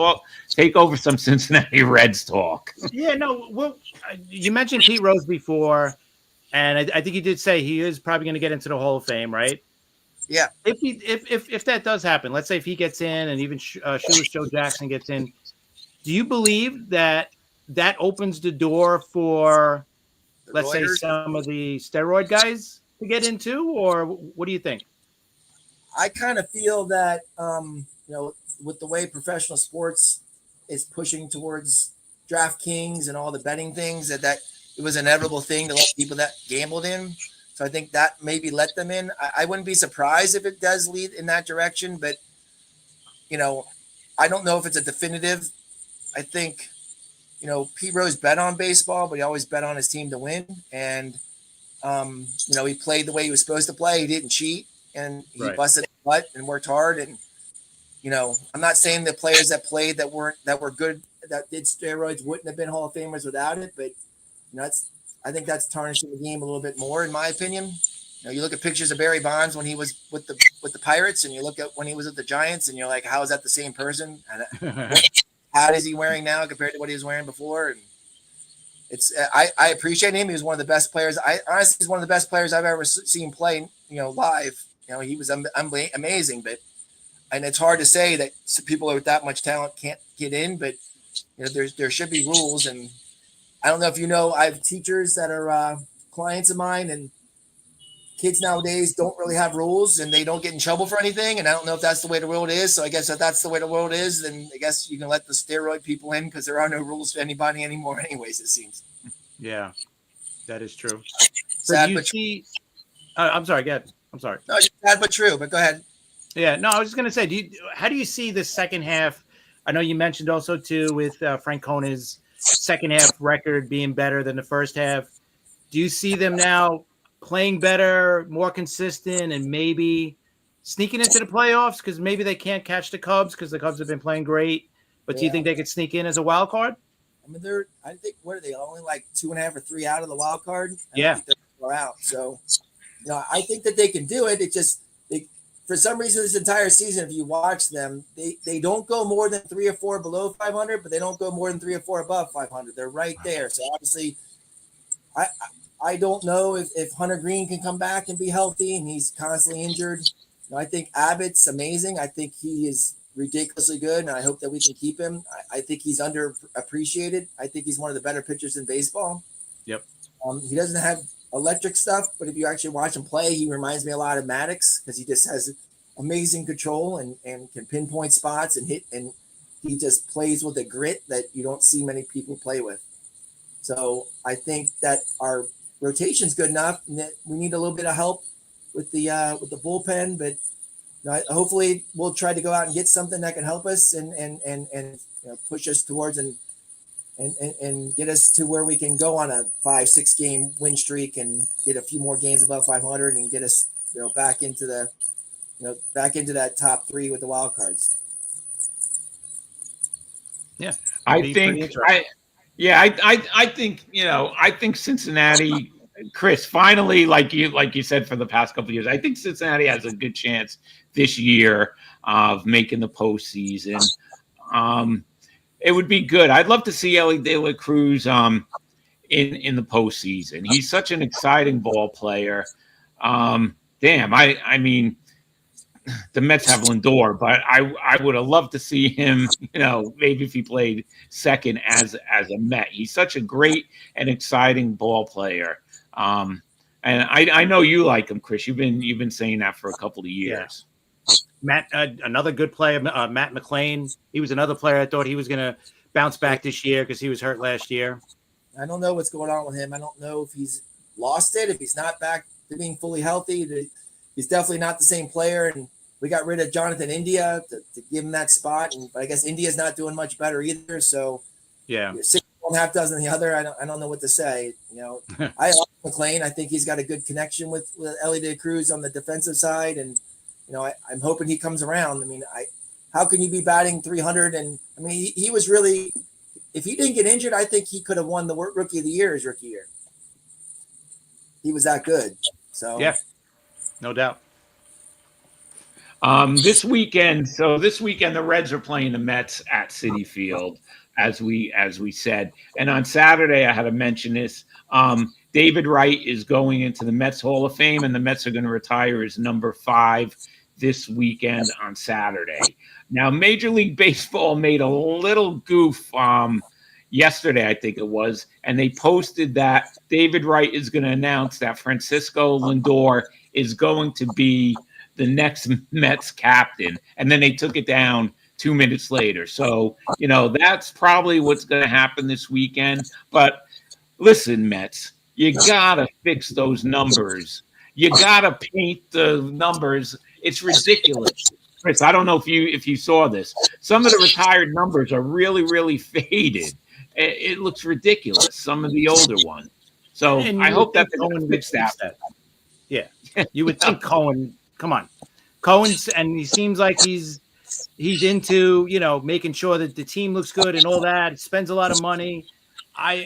[SPEAKER 3] take over some Cincinnati Reds talk.
[SPEAKER 2] Yeah, no, well, you mentioned Pete Rose before, and I think you did say he is probably going to get into the Hall of Fame, right?
[SPEAKER 4] Yeah.
[SPEAKER 2] If that does happen, let's say if he gets in, and even Shoeless Joe Jackson gets in, do you believe that opens the door for, let's say, some of the steroid guys to get into, or what do you think?
[SPEAKER 4] I kind of feel that, with the way professional sports is pushing towards DraftKings and all the betting things, that it was an inevitable thing to let people that gambled in. So I think that maybe let them in. I wouldn't be surprised if it does lead in that direction, but, I don't know if it's a definitive. I think, Pete Rose bet on baseball, but he always bet on his team to win. And, he played the way he was supposed to play. He didn't cheat, and he busted his butt and worked hard. And, I'm not saying the players that played that were good, that did steroids, wouldn't have been Hall of Famers without it. But, I think that's tarnishing the game a little bit more, in my opinion. You look at pictures of Barry Bonds when he was with the Pirates, and you look at when he was at the Giants, and you're like, how is that the same person? And what hat is he wearing now compared to what he was wearing before? And it's I appreciate him. He was one of the best players. Honestly, he's one of the best players I've ever seen play, live. He was amazing. And it's hard to say that people with that much talent can't get in, but there should be rules. And I don't know if I have teachers that are clients of mine, and kids nowadays don't really have rules, and they don't get in trouble for anything. And I don't know if that's the way the world is. So I guess if that's the way the world is, then I guess you can let the steroid people in, because there are no rules for anybody anymore anyways, it seems.
[SPEAKER 2] Yeah, that is true.
[SPEAKER 4] Sad,
[SPEAKER 2] but see, I'm sorry, go ahead. I'm sorry.
[SPEAKER 4] No, it's sad but true, but go ahead.
[SPEAKER 2] Yeah, no, I was just going to say, how do you see the second half? I know you mentioned also, too, with Francona's second half record being better than the first half. Do you see them now playing better, more consistent, and maybe sneaking into the playoffs? Because maybe they can't catch the Cubs, because the Cubs have been playing great. But do you think they could sneak in as a wild card?
[SPEAKER 4] I mean, I think, what are they, only like 2.5 or 3 out of the wild card?
[SPEAKER 2] Yeah.
[SPEAKER 4] They're out. So, I think that they can do it. It just, for some reason, this entire season, if you watch them, they don't go more than 3 or 4 below 500, but they don't go more than 3 or 4 above 500. They're right there. So obviously, I don't know if Hunter Green can come back and be healthy, and he's constantly injured. I think Abbott's amazing. I think he is ridiculously good, and I hope that we can keep him. I think he's underappreciated. I think he's one of the better pitchers in baseball.
[SPEAKER 2] Yep.
[SPEAKER 4] He doesn't have electric stuff, but if you actually watch him play, he reminds me a lot of Maddox, because he just has amazing control and can pinpoint spots and hit, and he just plays with a grit that you don't see many people play with. So I think that our rotation's good enough, and that we need a little bit of help with the bullpen, but hopefully we'll try to go out and get something that can help us and push us towards and get us to where we can go on a 5-6 game win streak and get a few more games above 500 and get us back into that top 3 with the wild cards.
[SPEAKER 2] Yeah,
[SPEAKER 3] I think Cincinnati, Chris, finally, like you said, for the past couple of years, I think Cincinnati has a good chance this year of making the postseason. It would be good. I'd love to see Ellie De La Cruz in the postseason. He's such an exciting ball player. I mean, the Mets have Lindor, but I would have loved to see him, maybe if he played second as a Met. He's such a great and exciting ball player. And I know you like him, Chris. You've been saying that for a couple of years.
[SPEAKER 2] Yeah. Matt, another good player, Matt McClain. He was another player I thought he was going to bounce back this year because he was hurt last year.
[SPEAKER 4] I don't know what's going on with him. I don't know if he's lost it, if he's not back to being fully healthy. He's definitely not the same player. And we got rid of Jonathan India to give him that spot. But I guess India's not doing much better either. So
[SPEAKER 2] yeah,
[SPEAKER 4] 6 1/2 dozen the other. I don't know what to say. I like McClain. I think he's got a good connection with Ellie De Cruz on the defensive side. And, I'm hoping he comes around. I mean, how can you be batting 300? And I mean, he was really, if he didn't get injured, I think he could have won the Rookie of the Year his rookie year. He was that good. So
[SPEAKER 2] yeah, no doubt.
[SPEAKER 3] This weekend the Reds are playing the Mets at Citi Field, as we said. And on Saturday, I had to mention this. David Wright is going into the Mets Hall of Fame, and the Mets are going to retire his number 5 this weekend on Saturday. Now, Major League Baseball made a little goof yesterday, I think it was, and they posted that David Wright is going to announce that Francisco Lindor is going to be the next Mets captain, and then they took it down 2 minutes later. So, that's probably what's going to happen this weekend. But listen, Mets, you got to fix those numbers. You got to paint the numbers. It's ridiculous. Chris, I don't know if you saw this. Some of the retired numbers are really, really faded. It looks ridiculous, some of the older ones. So I hope that they're going to fix that.
[SPEAKER 2] Yeah. You would think Cohen, come on. Cohen's, and he seems like he's into, making sure that the team looks good and all that. Spends a lot of money. I'm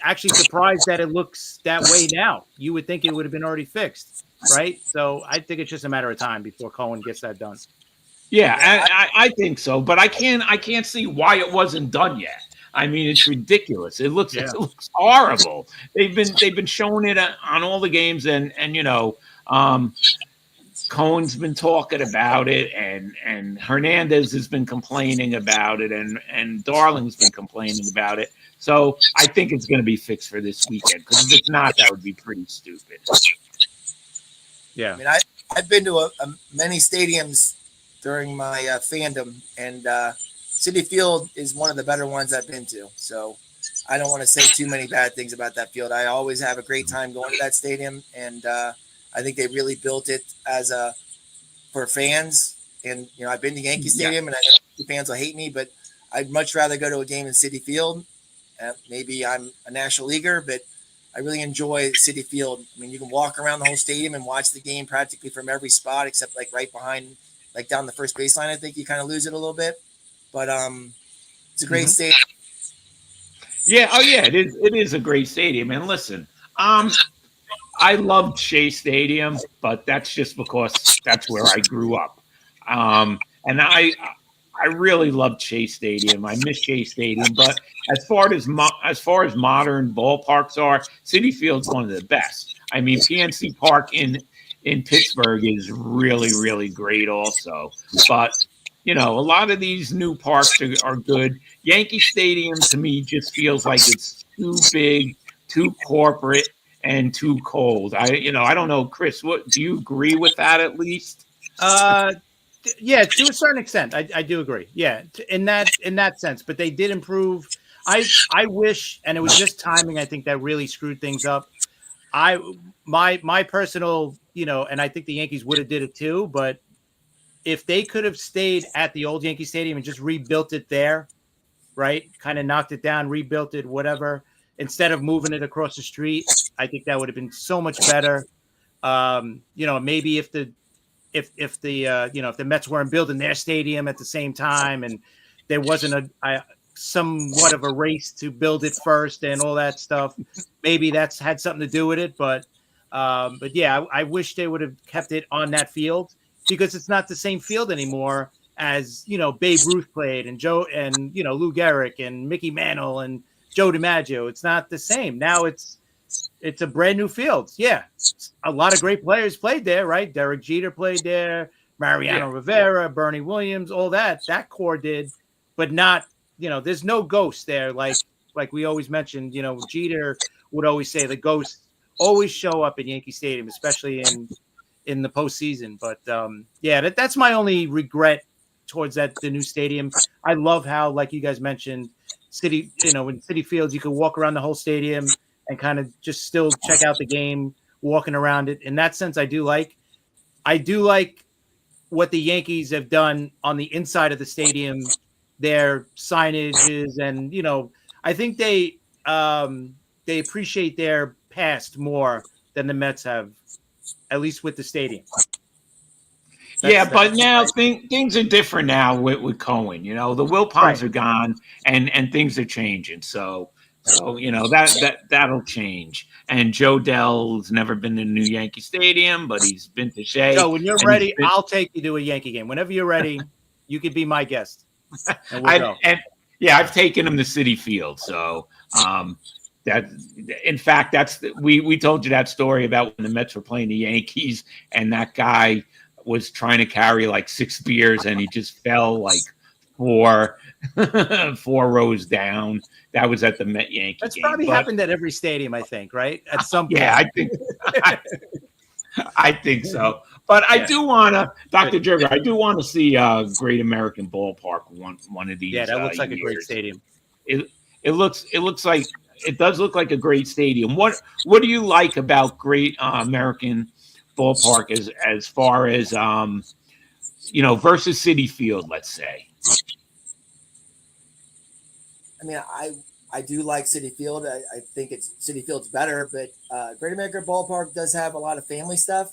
[SPEAKER 2] actually surprised that it looks that way now. You would think it would have been already fixed, right? So I think it's just a matter of time before Cohen gets that done.
[SPEAKER 3] Yeah, I think so, but I can't see why it wasn't done yet. I mean, it's ridiculous. It looks horrible. They've been showing it on all the games, and Cohen's been talking about it, and Hernandez has been complaining about it, and Darling's been complaining about it. So I think it's going to be fixed for this weekend, because if it's not, that would be pretty stupid.
[SPEAKER 2] Yeah.
[SPEAKER 4] I mean, I've been to many stadiums during my fandom, and Citi Field is one of the better ones I've been to. So I don't want to say too many bad things about that field. I always have a great time going to that stadium, and I think they really built it for fans. And I've been to Yankee Stadium, and I know fans will hate me, but I'd much rather go to a game in Citi Field. Maybe I'm a National Leaguer, but I really enjoy Citi Field. I mean, you can walk around the whole stadium and watch the game practically from every spot, except like right behind, like down the first baseline. I think you kind of lose it a little bit, but it's a great stadium.
[SPEAKER 3] Yeah. Oh yeah, it is a great stadium. And listen, I loved Shea Stadium, but that's just because that's where I grew up. And I really loved Shea Stadium. I miss Shea Stadium, but as far as modern ballparks are, Citi Field's one of the best. I mean, PNC Park in Pittsburgh is really, really great also. But a lot of these new parks are good. Yankee Stadium to me just feels like it's too big, too corporate, and too cold. I don't know, Chris. What do you agree with that at least?
[SPEAKER 2] Yeah, to a certain extent, I do agree. Yeah, in that sense, but they did improve. I wish, and it was just timing, I think, that really screwed things up. My personal, and I think the Yankees would have did it too, but if they could have stayed at the old Yankee Stadium and just rebuilt it there, right? Kind of knocked it down, rebuilt it, whatever, instead of moving it across the street, I think that would have been so much better. Maybe if the Mets weren't building their stadium at the same time, and there wasn't somewhat of a race to build it first and all that stuff, maybe that's had something to do with it. But yeah, I wish they would have kept it on that field, because it's not the same field anymore as Babe Ruth played, and Joe, and Lou Gehrig and Mickey Mantle and Joe DiMaggio. It's not the same now. It's it's a brand new field. Yeah, a lot of great players played there, right? Derek Jeter played there, Mariano Rivera, Bernie Williams, all that core did, but not, there's no ghost there. Like we always mentioned, Jeter would always say the ghosts always show up in Yankee Stadium, especially in the postseason. But that's my only regret towards the new stadium. I love how, like you guys mentioned, in Citi Field, you could walk around the whole stadium and kind of just still check out the game, walking around it. In that sense, I do like what the Yankees have done on the inside of the stadium, their signages, and I think they appreciate their past more than the Mets have, at least with the stadium.
[SPEAKER 3] But now things are different now with Cohen. The Wilpons are gone, and things are changing. So that'll change. And Joe Dell's never been to New Yankee Stadium, but he's been to Shea.
[SPEAKER 2] So when you're ready, I'll take you to a Yankee game. Whenever you're ready, you could be my guest. And we'll go.
[SPEAKER 3] I've taken him to Citi Field. So in fact, we told you that story about when the Mets were playing the Yankees, and that guy was trying to carry like 6 beers, and he just fell like 4 rows down. That was at the Met Yankee
[SPEAKER 2] That's
[SPEAKER 3] game.
[SPEAKER 2] Probably happened at every stadium, I think, right? At some point.
[SPEAKER 3] Yeah, I think so. But I do want to, Dr. Jerger, I do want to see Great American Ballpark one of these.
[SPEAKER 2] Yeah, that looks like
[SPEAKER 3] years.
[SPEAKER 2] a great stadium.
[SPEAKER 3] It looks like it does look like a great stadium. What do you like about Great American Ballpark as far as versus Citi Field, let's say?
[SPEAKER 4] I mean, I do like Citi Field. I think Citi Field's better, but Great American Ballpark does have a lot of family stuff.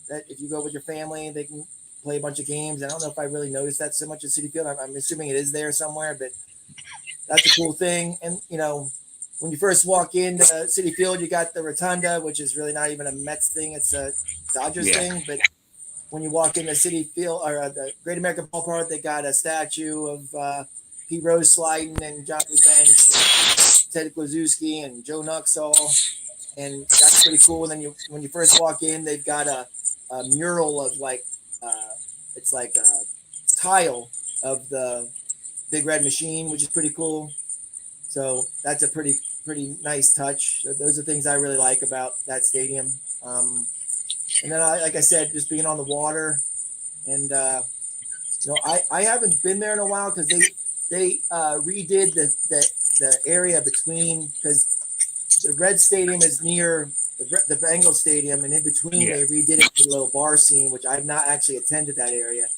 [SPEAKER 4] That if you go with your family, they can play a bunch of games. I don't know if I really noticed that so much at Citi Field. I'm assuming it is there somewhere, but that's a cool thing. And when you first walk into Citi Field, you got the Rotunda, which is really not even a Mets thing; it's a Dodgers thing. But when you walk into Citi Field or the Great American Ballpark, they got a statue of Pete Rose sliding and Johnny Bench, Ted Kluszewski, and Joe Nuxall, and that's pretty cool. And then when you first walk in, they've got a mural of it's like a tile of the Big Red Machine, which is pretty cool. So that's a pretty nice touch. Those are things I really like about that stadium. And then like I said, just being on the water, and I haven't been there in a while because they redid the area between, because the Red Stadium is near the Bengals Stadium, and in between they redid it to a little bar scene, which I've not actually attended that area.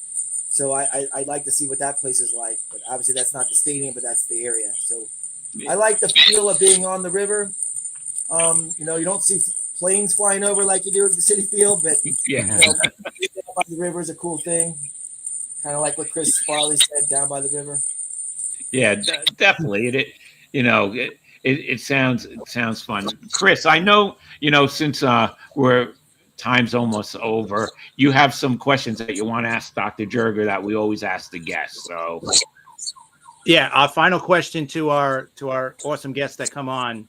[SPEAKER 4] So I'd like to see what that place is like. But obviously that's not the stadium, but that's the area. So I like the feel of being on the river. You don't see planes flying over like you do at the Citi Field, but being by the river is a cool thing. Kind of like what Chris Farley said, down by the river.
[SPEAKER 3] Yeah, definitely. It sounds fun. Chris, I know, since we're time's almost over, you have some questions that you want to ask Dr. Jerger that we always ask the guests. So
[SPEAKER 2] yeah, our final question to our awesome guests that come on.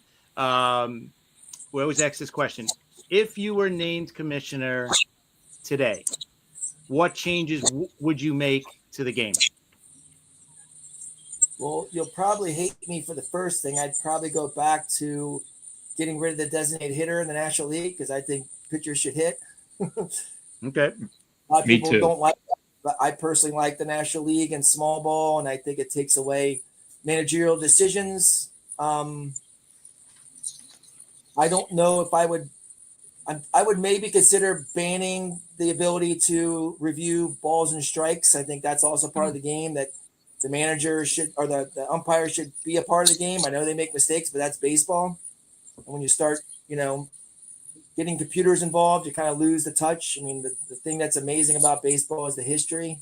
[SPEAKER 2] We always ask this question: if you were named commissioner today, what changes would you make to the game?
[SPEAKER 4] Well, you'll probably hate me for the first thing. I'd probably go back to getting rid of the designated hitter in the National League, because I think pitchers should hit.
[SPEAKER 2] Okay.
[SPEAKER 4] A lot of people don't like that, but I personally like the National League and small ball, and I think it takes away managerial decisions. I don't know if I would maybe consider banning the ability to review balls and strikes. I think that's also part of the game, that the manager should, or the umpire should be a part of the game. I know they make mistakes, but that's baseball. And when you start, getting computers involved, you kind of lose the touch. I mean, the thing that's amazing about baseball is the history.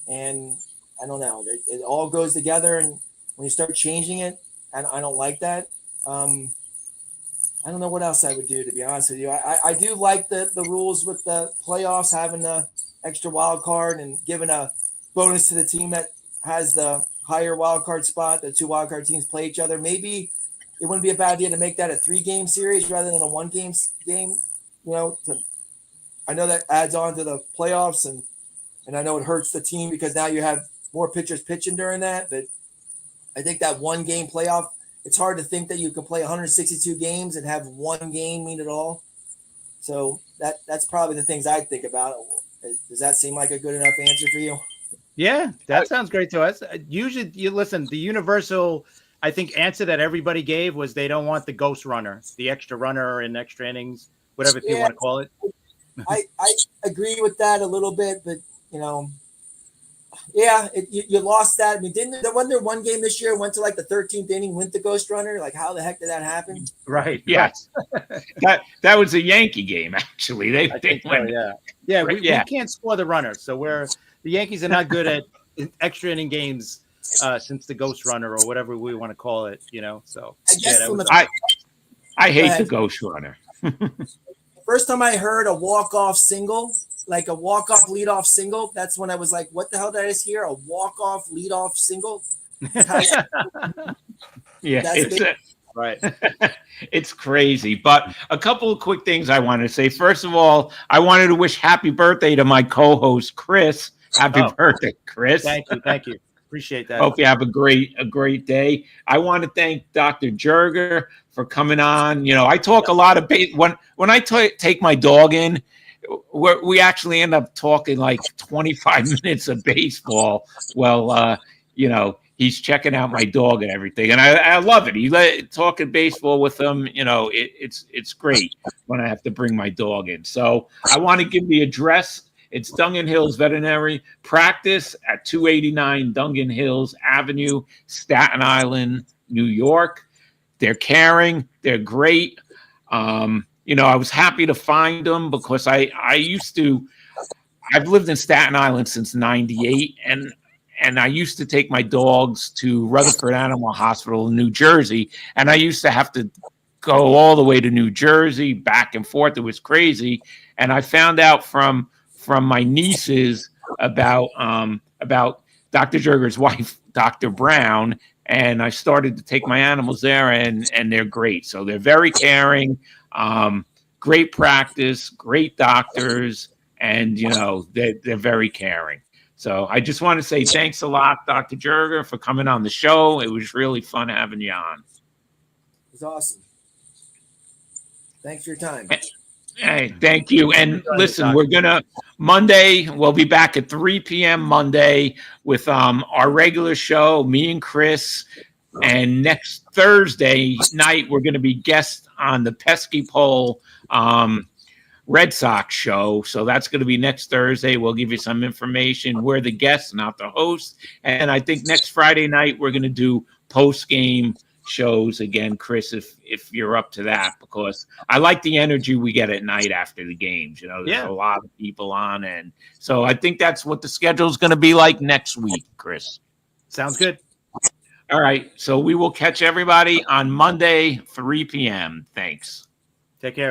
[SPEAKER 4] And I don't know, it all goes together. And when you start changing it, I don't like that. I don't know what else I would do, to be honest with you. I do like the rules with the playoffs, having the extra wild card and giving a bonus to the team that has the higher wild card spot. The 2 wild card teams play each other. Maybe it wouldn't be a bad idea to make that a 3-game series rather than a 1-game game. I know that adds on to the playoffs, and I know it hurts the team because now you have more pitchers pitching during that. But I think that 1-game playoff, it's hard to think that you can play 162 games and have 1 game mean it all. So that's probably the things I'd think about. Does that seem like a good enough answer for you?
[SPEAKER 2] Yeah, that sounds great to us. Usually, the universal, I think, answer that everybody gave was they don't want the ghost runner, the extra runner in extra innings, whatever you want to call it.
[SPEAKER 4] I agree with that a little bit, but you lost that. I mean, wasn't there 1 game this year went to like the 13th inning, went the ghost runner? Like, how the heck did that happen?
[SPEAKER 2] Right.
[SPEAKER 3] Yes. that was a Yankee game, actually. They went.
[SPEAKER 2] We can't score the runner, so the Yankees are not good at extra inning games since the ghost runner or whatever we want to call it. So
[SPEAKER 3] I hate the ghost runner.
[SPEAKER 4] First time I heard a walk-off single, like a walk-off leadoff single, that's when I was like, what the hell did I just hear? A walk-off leadoff single?
[SPEAKER 2] Right.
[SPEAKER 3] It's crazy. But a couple of quick things I wanted to say. First of all, I wanted to wish happy birthday to my co-host, Chris. Happy birthday, Chris.
[SPEAKER 2] Thank you. Appreciate that.
[SPEAKER 3] Hope you have a great day. I want to thank Dr. Jerger for coming on. I talk a lot of when I take my dog in, we actually end up talking like 25 minutes of baseball. Well, he's checking out my dog and everything, and I love it. Talking baseball with him, it's great when I have to bring my dog in. So I want to give the address. It's Dungan Hills Veterinary Practice at 289 Dungan Hills Avenue, Staten Island, New York. They're caring. They're great. I was happy to find them because I've lived in Staten Island since '98, and I used to take my dogs to Rutherford Animal Hospital in New Jersey, and I used to have to go all the way to New Jersey, back and forth. It was crazy. And I found out from my nieces about Dr. Jerger's wife, Dr. Brown, and I started to take my animals there, and they're great. So they're very caring, great practice, great doctors, and they're very caring. So I just want to say thanks a lot, Dr. Jerger, for coming on the show. It was really fun having you on.
[SPEAKER 4] It was awesome. Thanks for your time.
[SPEAKER 3] Hey, thank you. And listen, we'll be back at 3 p.m. Monday with our regular show, me and Chris. And next Thursday night, we're going to be guests on the Pesky Pole Red Sox show. So that's going to be next Thursday. We'll give you some information. We're the guests, not the hosts. And I think next Friday night, we're going to do post-game shows again, Chris, if you're up to that, because I like the energy we get at night after the games. There's a lot of people on, and so I think that's what the schedule is going to be like next week, Chris.
[SPEAKER 2] Sounds good.
[SPEAKER 3] All right, so we will catch everybody on Monday, 3 p.m. Thanks.
[SPEAKER 2] Take care.